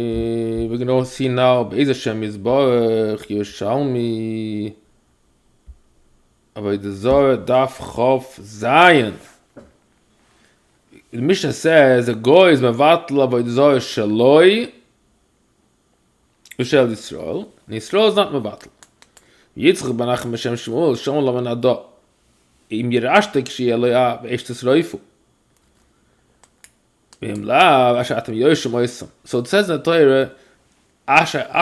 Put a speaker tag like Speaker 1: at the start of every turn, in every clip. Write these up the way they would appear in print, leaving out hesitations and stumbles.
Speaker 1: We're going to see now Jerusalem Yerushalmi Avodah Zarah Daf Chof Zayin. The Mishnah says a goy is mevatel Avodah Zarah shaloi v'shel Yisrael. And Yisrael is not mevatel. Yitzchak ben Nachem b'shem Shmuel Shmuel lo menado im yirashtek she'eloya v'eshtes roifu. So it says in the Torah, mashma,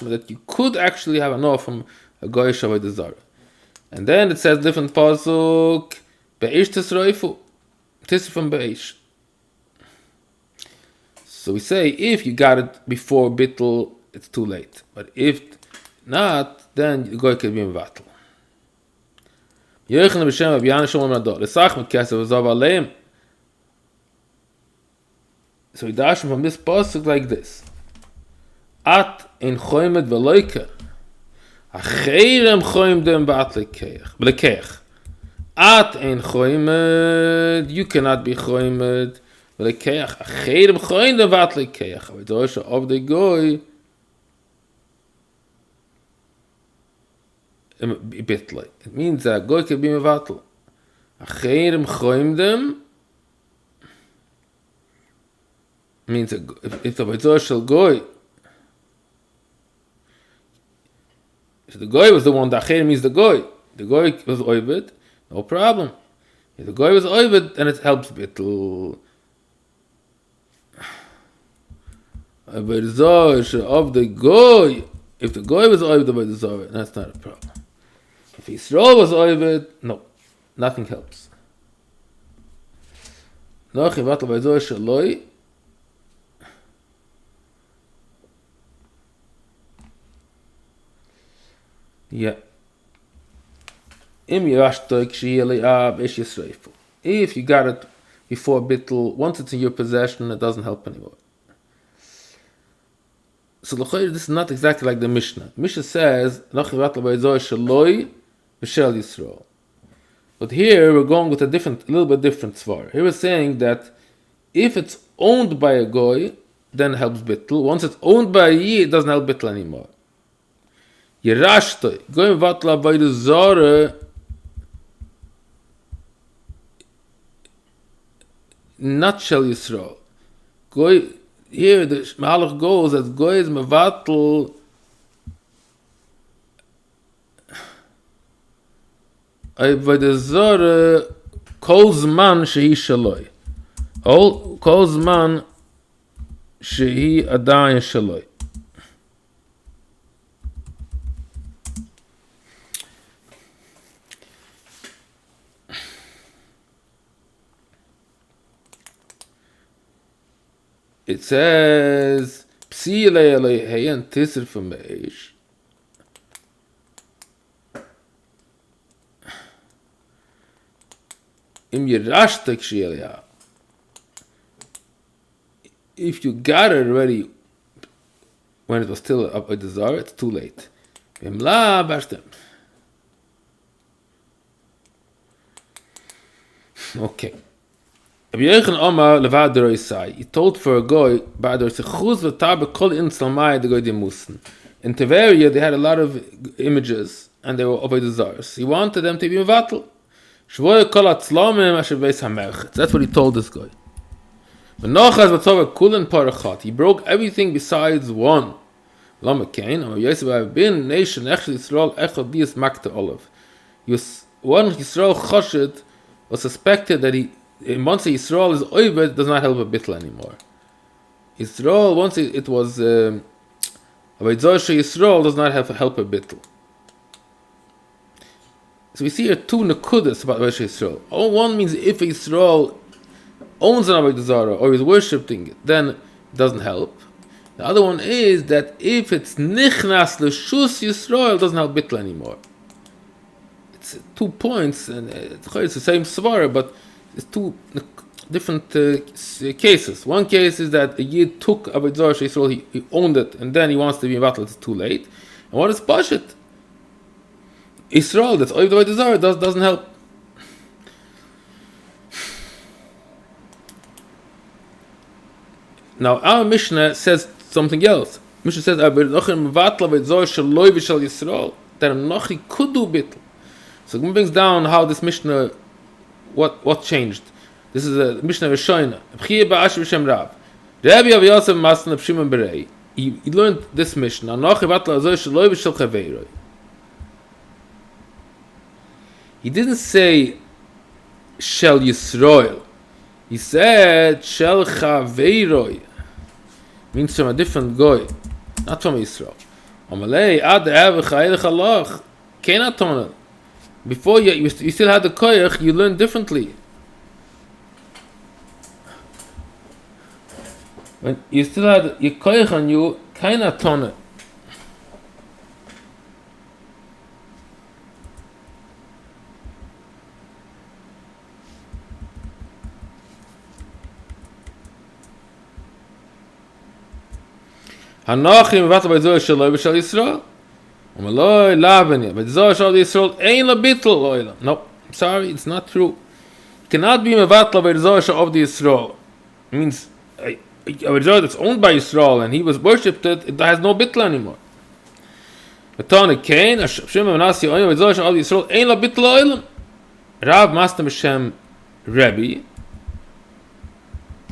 Speaker 1: that you could actually have a no from a goyish Avodah Zarah. And then it says different pasuk, be'ish tisroifu, tis from be'ish. So we say if you got it before Bitul, it's too late. But if not, then the goy can be mevatel. Yochanan b'shem Rabbi Yana Shmuel ben Ador, l'sach mekesef v'zav aleim. So we dash from this pasuk like this: At in choymed veloike, acherem choymdem ba'atlekeich. At in choymed, you cannot be choymed velokeich. Acherem choymdem ba'atlekeich. With the Osha of the goy, bitlay. It means that goy can be mevatel. Acherem choymdem means if the Avodah Zarah shall goy, if the goy was the one, the acher means the goy was oived, no problem. If the goy was oived, then it helps bitul. Avodah Zarah of the goy, if the goy was oived Avodah Zarah, that's not a problem. If Yisrael was oived, no, nothing helps. No chivat Avodah Zarah shaloi. Yeah. If you got it before Bitul, once it's in your possession, it doesn't help anymore. So this is not exactly like the Mishnah. The Mishnah says, but here we're going with a little bit different svar. Here we're saying that if it's owned by a goy, then it helps Bitul. Once it's owned by a Yid, it doesn't help Bitul anymore. Yerushalmi, going vatla Avodah Zarah, not shel Yisrael. Goy, here the Mahalach goes that goy is mevatel Avodah Zarah kol zman shehi shaloi. Kol zman shehi adayin shaloi. It says, Psi Elohei and Tisr from Beish. Im Yerashtek Shieliyah. If you got it already when it was still up with the Zarah, it's too late. Im La Bashtem. Okay. He told for a goy, in Tiberia they had a lot of images and they were Avodah Zarah. He wanted them to be mevatel. That's what he told this guy. He broke everything besides one. One Yisrael Choshed was suspected that once Yisrael is oived, does not help a bitl anymore. Yisrael, once it was Avodah Zarah Yisrael, does not help a bitl. So we see here two nekudas about Avodah Yisrael. One means if Yisrael owns an Avodah Zarah or is worshipping it, then it doesn't help. The other one is that if it's nichnas l'shus Yisrael, it doesn't help bitl anymore. It's 2 points, and it's the same svara, but it's two different cases. One case is that a Yid took Avodah Zarah Yisrael, he owned it, and then he wants to be mevatel, it's too late. And what is Pashat? Yisrael, that's oived Avodah Zarah, doesn't help. Now our Mishnah says something else. Mishnah says that Nochi could do Bitul. So it brings down how this Mishnah, what changed. This is a Mishnah Rishoina. He learned this Mishnah. He didn't say Shel Yisroel. He said Shel Chaveiroi. Means from a different goy, not from Israel. Before you still had the koyach, you learned differently. When you still had your koyach on you, kaina tona. Hanochim v'vatal b'zoy shaloi v'shal Yisrael. Umaloi lavanya b'zoy shal Yisrael ein la bitul loyla. No, sorry, it's not true. It cannot be mevatal b'zoy shal of the Yisrael. It means a Zohar that's owned by Yisrael and he was worshipped, it has no bitul anymore. V'tani kain Hashem v'nasi oyin b'zoy shal of the Yisrael ein la bitul loyla. Rav Master Mishem Rebbe.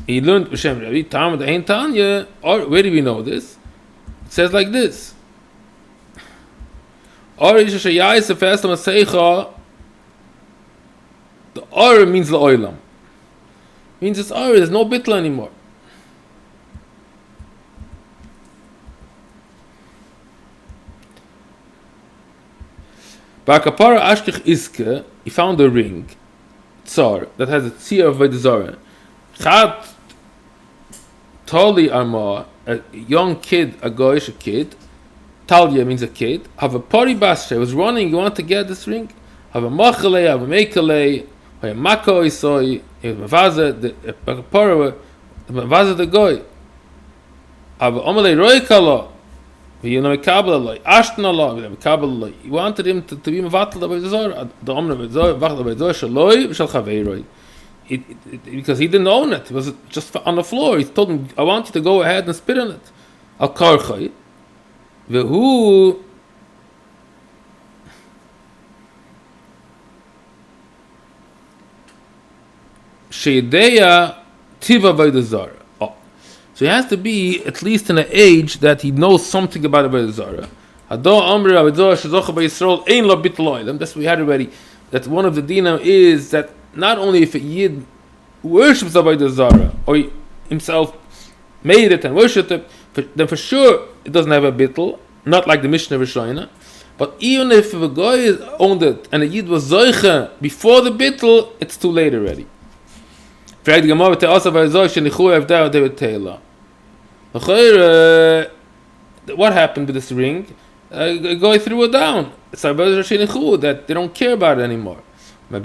Speaker 1: He learned Mishem Rebbe. Talmud ein Tanya. Or where do we know this? It says like this. The or means the oilam. Means it's or, there's no bitl anymore. Bakapara Ashkich Iske, he found a ring, tsar, that has a tzir of Avodah Zarah. Chat Tali Arma, a young kid, a goyish, a kid. Talia means a kid. Have a pari bashe, was running, you want to get this ring? Have a machale, have a meikale, have a mako isoi, have a vaza, the pari, vaza the goy. Have a omale roikala, you know, a kabbalah loy, ashtan Allah, a kabbalah loy. You wanted him to be mevatel the Avodah Zarah, the omne Avodah Zarah, shaloi, shal chaveiroi. Because he didn't own it. It was just on the floor. He told him, I want you to go ahead and spit on it. Al karchai. Vehu sheideya tiva Avodah Zarah. Oh. So he has to be at least in an age that he knows something about Avodah Zarah. Hado amri Avodah Zarah shezocha b'Yisrael ein lo bitloy. That's what we had already. That one of the dinam is that not only if a Yid worships Avodah Zarah, or he himself made it and worshipped it, then for sure it doesn't have a Bitul, not like the Mishnah Rishoina. But even if a guy owned it and a Yid was Zoicha before the Bitul, it's too late already. What happened with this ring? A guy threw it down. It's that they don't care about it anymore. No,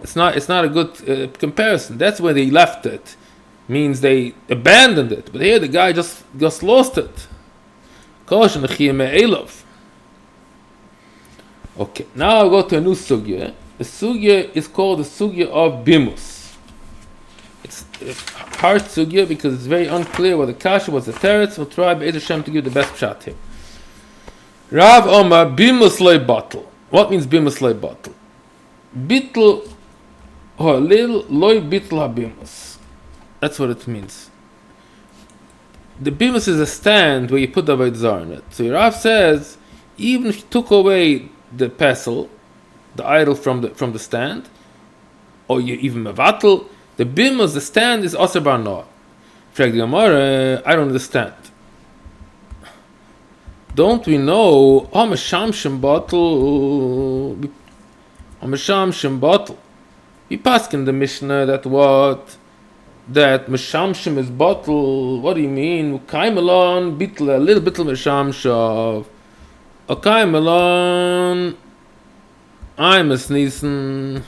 Speaker 1: it's not a good comparison. That's where they left it. Means they abandoned it. But here the guy just lost it. Okay, now I'll go to a new sugya. The sugya is called the sugya of Bimos. It's a hard sugya because it's very unclear what the kasha was. The teretz. We'll try Be'ez Hashem to give the best shot here. Rav Omar Bimos loy batel. What means Bimos loy batel? Bitul halil loy bitul habimos. That's what it means. The Bimos is a stand where you put the Avodah Zarah in it. So Rav says, even if you took away the pestle, the idol from the stand, or you even mevatel, the Bimos, the stand, is Aser Bar Noah. I don't understand. Don't we know Hameshamshim bottle? Hameshamshim bottle. We pass in the Mishnah that what? That Meshamshim is bottle. What do you mean? Kaimelon Bitul, a little Bitul Meshamshav. A Kaimelon I'm a sneezing.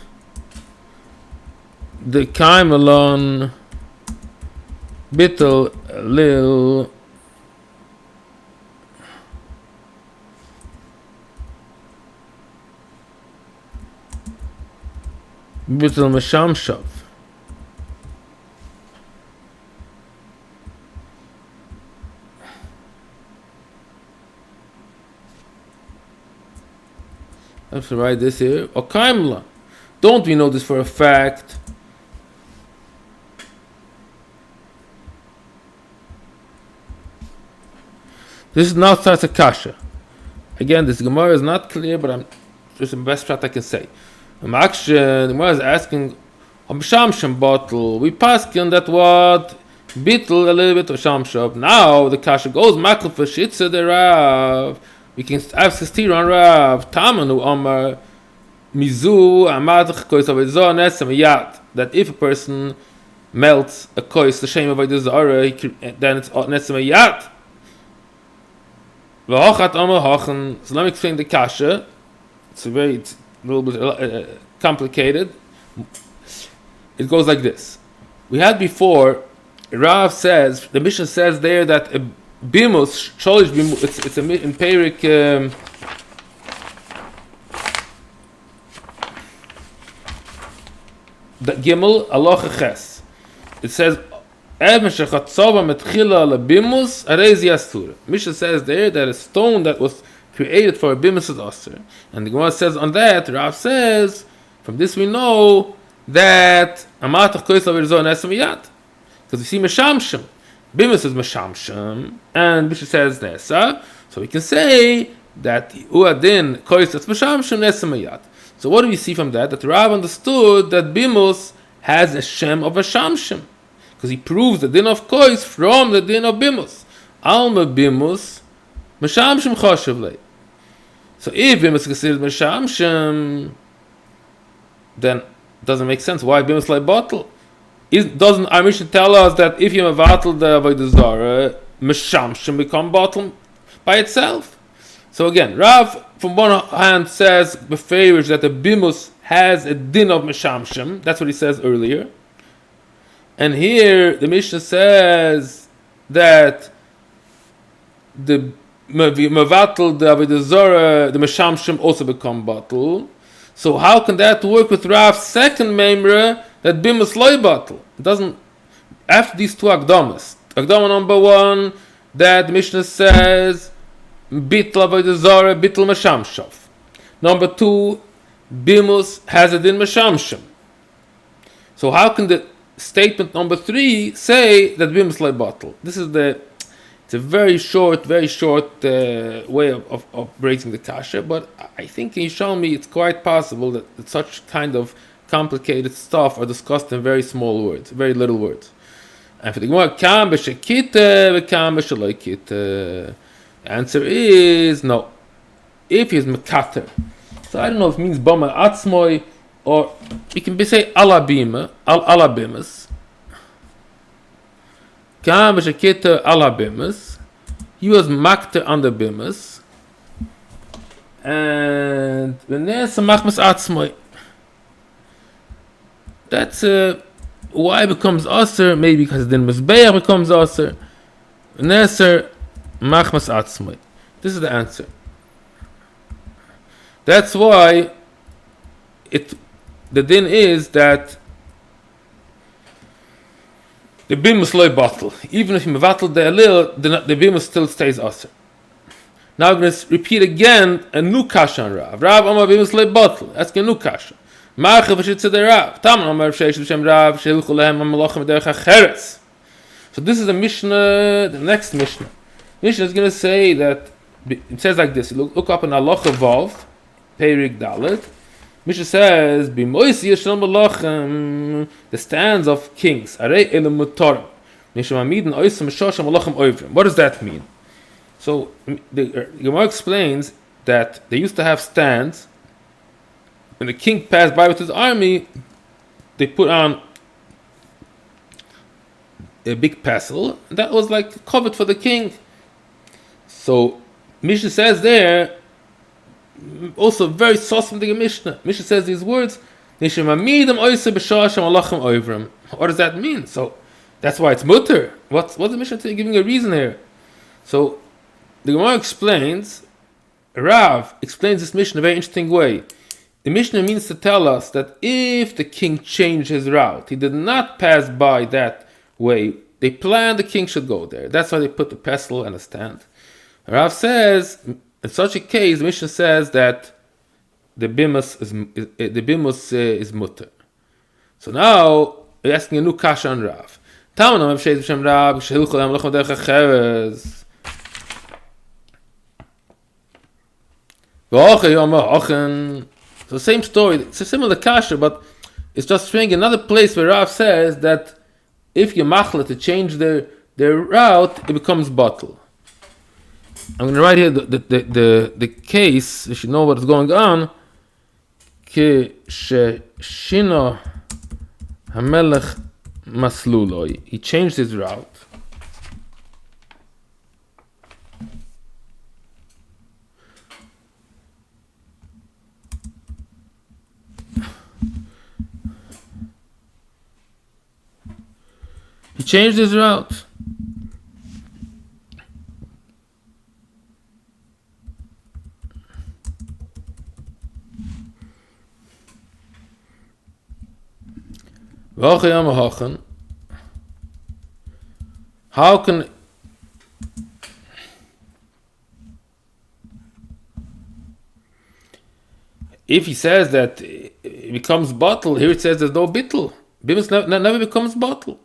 Speaker 1: The Kaimelon Bitul Lil Bitul Meshamshav. I have to write this here. Okaimla. Don't we know this for a fact? This is not such a kasha. Again, this Gemara is not clear, but I'm just the best shot I can say. The Gemara is asking, Shamsham bottle. We passed on that what? Bitul a little bit of Shamsham. Now the kasha goes, Makal for Shitza the Rav. We can ask this on Rav. Tamanu Omar. Mizu Amadach Kois Avodah Zarah Nesem Yat. That if a person melts a kois, the shame of Avodah Zarah, then it's Nesem Yat. So let me explain the kasha. It's a little bit complicated. It goes like this. We had before, Rav says, the Mishnah says there that a Bimos, Sholish Bimos, it's in Perik, the Gimel, Aloha Ches. It says, Mishnah says there that a stone that was created for a bimus is asur. And the Gemara says on that, Rav says, from this we know that because we see Meshamsham. Bimus is Meshamsham, and Mishnah says Nesa. So we can say that Uadin Kois that's Meshamsham Nesamayat. So what do we see from that? That Rav understood that Bimus has a Shem of Meshamsham. Because he proves the din of kois from the din of bimus. Alma bimus, meshamshem choshev lei. So if bimus is considered meshamshem, then it doesn't make sense. Why bimus like bottle? Doesn't our Mishnah tell us that if you mevatel the Avodah Zarah, meshamshem become bottle by itself? So again, Rav from one hand says beferish that the bimus has a din of meshamshem. That's what he says earlier. And here the Mishnah says that the mevatel, the Avodah Zarah, the meshamshem also become batul. So how can that work with Rav's second memra that bimus loy batul? It doesn't. After these two akdamas, akdama number one, that the Mishnah says bitul Avodah Zarah, bitul meshamshav. Number two, bimus has a din meshamshem. So how can the statement number three say that bimus loy batul? This is it's a very short way of breaking the kasha, but I think in Yerushalmi it's quite possible that such kind of complicated stuff are discussed in very small words, very little words. And for the Gemara, kam b'shekite v'kam b'shaloikite. The answer is no. If he's mekater, so I don't know if it means bama atzmoi, or you can say ala bimas. Kam b'shekite ala bimas. He was makter on the bimas, and v'nesa machmas atzmoi. That's why it becomes aser, maybe because then Mizbeach becomes aser. Neser machmas atzmai. This is the answer. That's why the din is that the bimus loy batel. Even if you mevatel the alil, the bimus still stays aser. Now we're going to repeat again a new kasha on Rav. Rav Amar bimus loy batel. That's a new kasha. So this is the Mishnah, the next Mishnah. Mishnah is going to say that, it says like this, look up in Halacha Vav, Perik Dalet. Mishnah says, Bimos Yerushalmi Simplified, the stands of kings. What does that mean? So the Gemara explains that they used to have stands. When the king passed by with his army, they put on a big pestle, and that was like covered for the king. So Mishnah says there, also very sauce from the Mishnah. Mishnah says these words, what does that mean? So that's why it's mutter. What's the Mishnah giving a reason here? So the Gemara explains, Rav explains this Mishnah in a very interesting way. The Mishnah means to tell us that if the king changed his route, he did not pass by that way, they planned the king should go there. That's why they put the pedestal and a stand. Rav says, in such a case, the Mishnah says that the Bimos is mutter. So now we're asking a new kasha on Rav. So same story, it's a similar kasha, but it's just showing another place where Rav says that if you machla to change their route, it becomes bottle. I'm going to write here the case, you should know what's going on. Ki sheshino hamelech masluloi. He changed his route. He changed his route. How can if he says that it becomes bottle, here it says there's no bitul. Bimos never becomes bottle.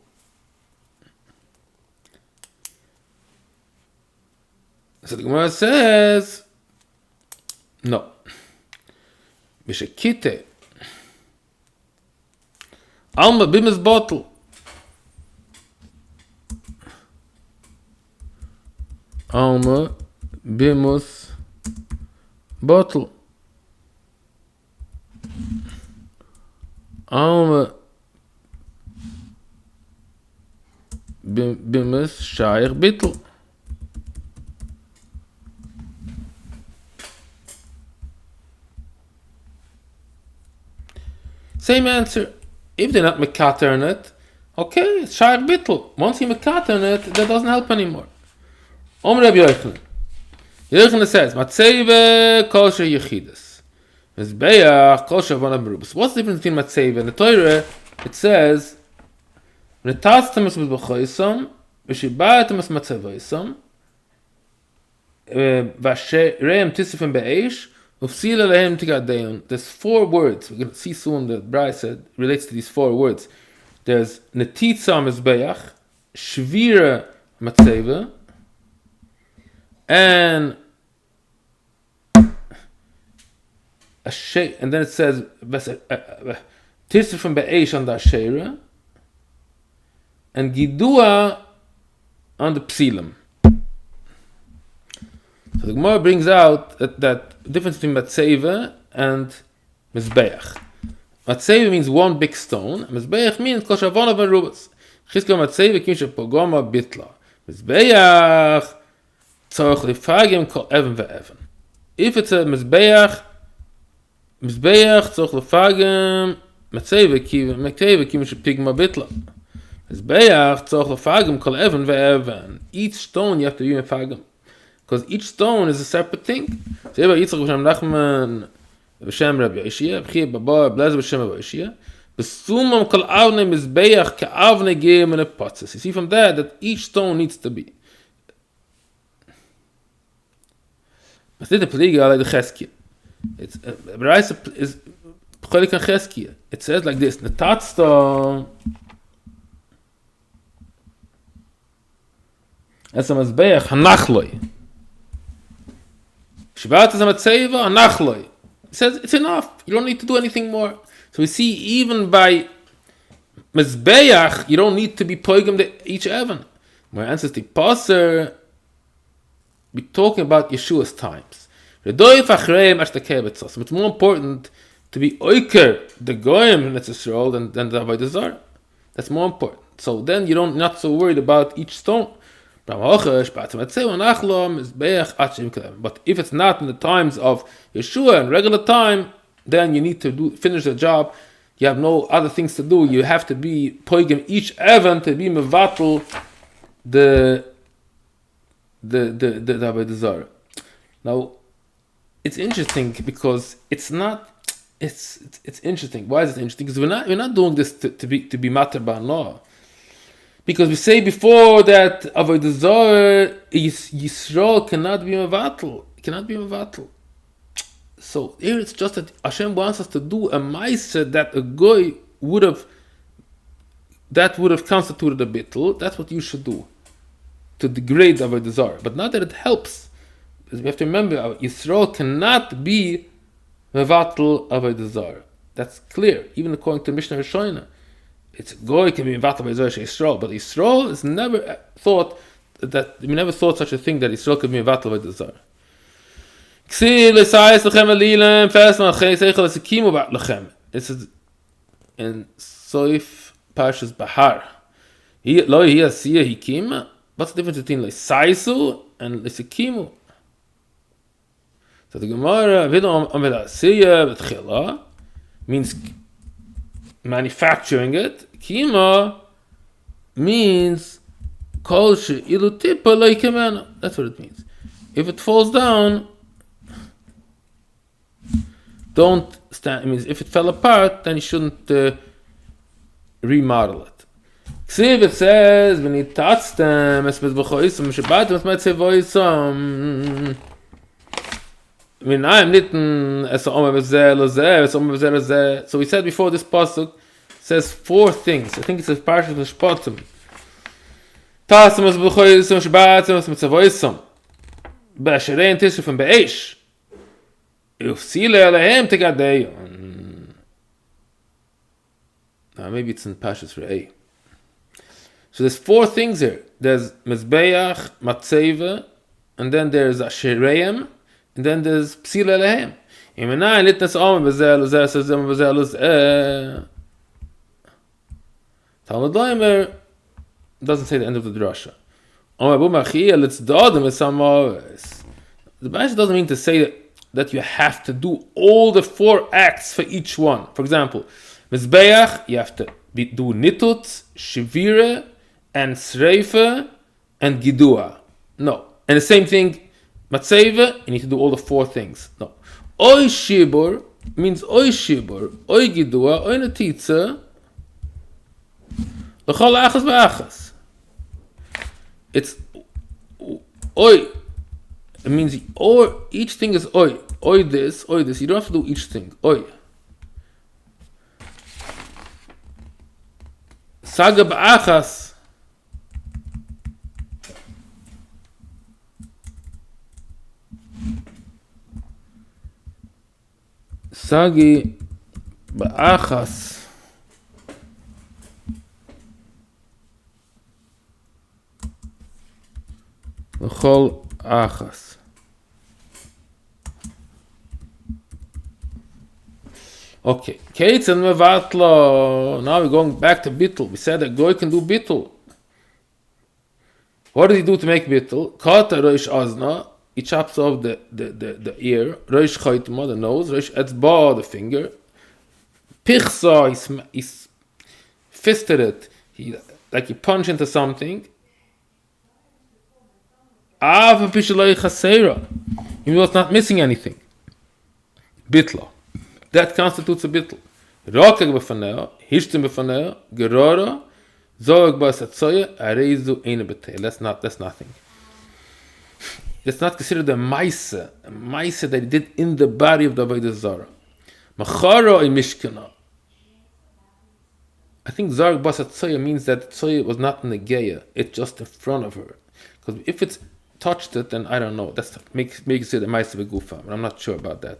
Speaker 1: So the Gemara says, no. Bishekite. Alma Bimos bottle. Alma Bimos bottle. Alma Bimos Shaykh Bitul. Same answer. If they're not mekater on it, okay, it's Shaykh Bitul. Once you mekater on it, that doesn't help anymore. Rabbi Yochanan. Yochanan says, Matzeva kosher yechidus. Mizbeach kosher vana merubas. What's the difference between Matzeva and the Torah? It says, Netatztem es mizbechoisam, v'shibayatem es matzevoisam, v'ashereim tisifim be'esh, ufsila lehem tigadeon. There's 4 words. We're going to see soon that Bryce said relates to these 4 words. There's netitza mizbeach, shvira matzeva, and then it says tisifim be'esh on the asherah, and gidua on the psilim. So the Gemara brings out that difference between matzeva and mizbeach. Matzeva means one big stone, and mizbeach means kol shavona v'rubas. Chizka matzeva kim shepogoma bitla. Mizbeach tzorach lifagim kol even ve'even. If it's a mizbeach tzorach lifagim matzeva kim shepigma bitla. Mizbeach tzorach lifagim kol even ve'even. Each stone you have to be mefagim, because each stone is a separate thing. So Rabbi Yitzchak b'Shem Nachman b'Shem Rabbi Yeshia b'Chiyah B'Bar Blazer b'Shem Rabbi Yeshia b'Sumam kol avnei mizbeach ka'avnei geim and epatzes. You see from that each stone needs to be. It's not the pliga like the Cheskia. It's B'Raisa is P'cholik and Cheskia. It says like this: Netatzta as a mizbeach hanachloi. Shibat is a matzeva, anachloi. It says it's enough. You don't need to do anything more. So we see even by mizbeach, you don't need to be poigim each even. My ancestors passer be talking about Yeshua's times. It's more important to be oiker the goyim in Israel than the Avodah Zarah. That's more important. So then you're not so worried about each stone. But if it's not in the times of Yeshua and regular time, then you need to finish the job. You have no other things to do. You have to be poigim each event to be mevatel the Avodah Zarah. Now, it's interesting because it's not it's interesting. Why is it interesting? Because we're not doing this to be matter by law. Because we say before that Avodah Zarah Yisrael cannot be mevatel. Cannot be mevatel. So here it's just that Hashem wants us to do a ma'aseh that a goy would have constituted a bitul. That's what you should do to degrade Avodah Zarah. But not that it helps. Because we have to remember, Yisrael cannot be mevatel Avodah Zarah. That's clear, even according to Mishnah Rishonim. It's goy can be mevatel by Yisrael, but Yisrael is never thought that we never thought such a thing that Yisrael could be mevatel by Avodah Zarah. It says in Soif Parshas Bahar. What's the difference between Saisu and Sikimu? So the Gemara means manufacturing it. Kima means that's what it means. If it falls down, don't stand. It means if it fell apart, then you shouldn't remodel it. It says when you touch them, so we said before, this pasuk says 4 things. I think it says Parshas Mishpatim. Maybe it's in Parshas Re'eh. So there's 4 things here. There's Mizbeach, Matzeva, and then there's Ashereim, and then there's Psil Elehem. Talmud Leimer doesn't say the end of the drasha. The Bible doesn't mean to say that you have to do all the 4 acts for each one. For example, Mizbeach, you have to do Nitut, Shivire, and Sreifa, and Gidua. No. And the same thing, Matzeva, you need to do all the 4 things. No. Oy Shibur means Oy Shibur, Oy Gidua, Oy Netitza, L'chol Achas V'Achas. It's Oy. It means each thing is Oy. Oy this, Oy this. You don't have to do each thing. Oy. Saga B'Achas. Sagi Ba'achas. L'chol achas. Okay. Kates and Mevatlo. Now we're going back to Bitul. We said that Goy can do Bitul. What does he do to make Bitul? Kata Roish Azna. He chops off the ear. Roish Chaytma, the nose. Roish Etzba, the finger. Pichsa, he fisted it. He punched into something. Even though it's not missing anything. Bitla. That constitutes a bitl. Rakag b'faneo, hishtim b'faneo, gerora, zoag b'asatsoya, areizu eine betel. That's nothing. It's not considered a ma'aseh that he did in the body of the Avodah Zarah. Machara in Mishkana. I think zoag b'asatsoya means that tsoya was not in the geya, it's just in front of her. Because if it's touched it, then I don't know. That's makes it a ma'aseh v'gufa, but I'm not sure about that.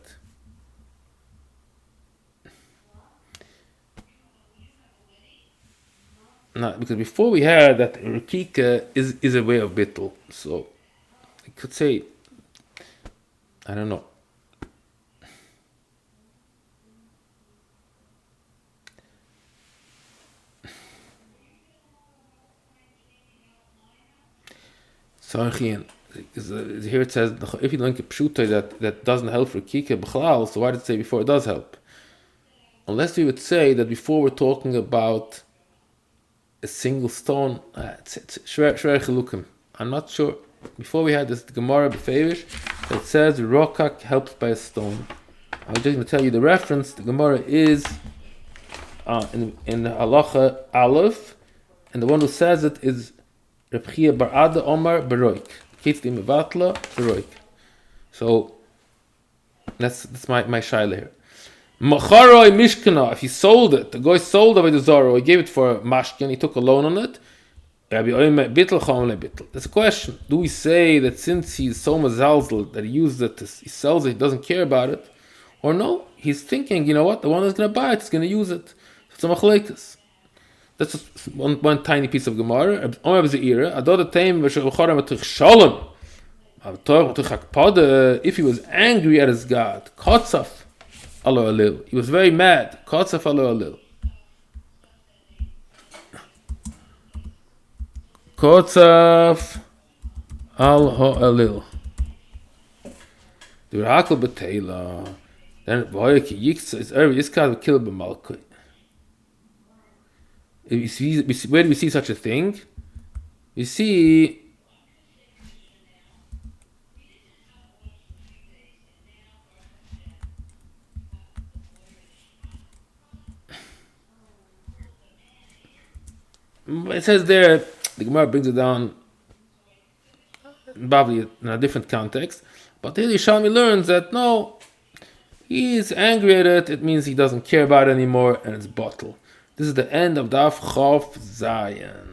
Speaker 1: No, because before we had that Rukika is a way of Bitul. So I could say, I don't know. So here it says, if you don't get Pshuta that doesn't help for Rukika B'chlal, so why did it say before it does help? Unless we would say that before we're talking about a single stone, it's shver chilukim. I'm not sure. Before we had this Gemara Befeirish that says Rokak helps by a stone. I'm just going to tell you the reference. The Gemara is in Halacha Aleph, and the one who says it is Reb Chia Bar Ada Omar Beroik. Kitzli Mevatla Beroik. So that's my shaila here. Macharoi Mishkana, if he sold it, the guy sold Avodah Zarah, or he gave it for mashkin, he took a loan on it. Bitul. There's a question. Do we say that since he's so mazalzel that he uses it, he sells it, he doesn't care about it? Or no, he's thinking, you know what, the one that's going to buy it is going to use it. It's a machlekes. That's just one tiny piece of Gemara. If he was angry at his God, Kotzaf alo alil. He was very mad. Kotzaf alo alil. Kotzaf al alil. The Rakel Betela. Then Voyaki Yiksa is every this guy will kill B'malkoi. Where do we see such a thing? We see it says there, the Gemara brings it down probably in a different context, but here Yerushalmi learns that no, he's angry at it, it means he doesn't care about it anymore, and it's bottle. This is the end of Daf Chof Zayin.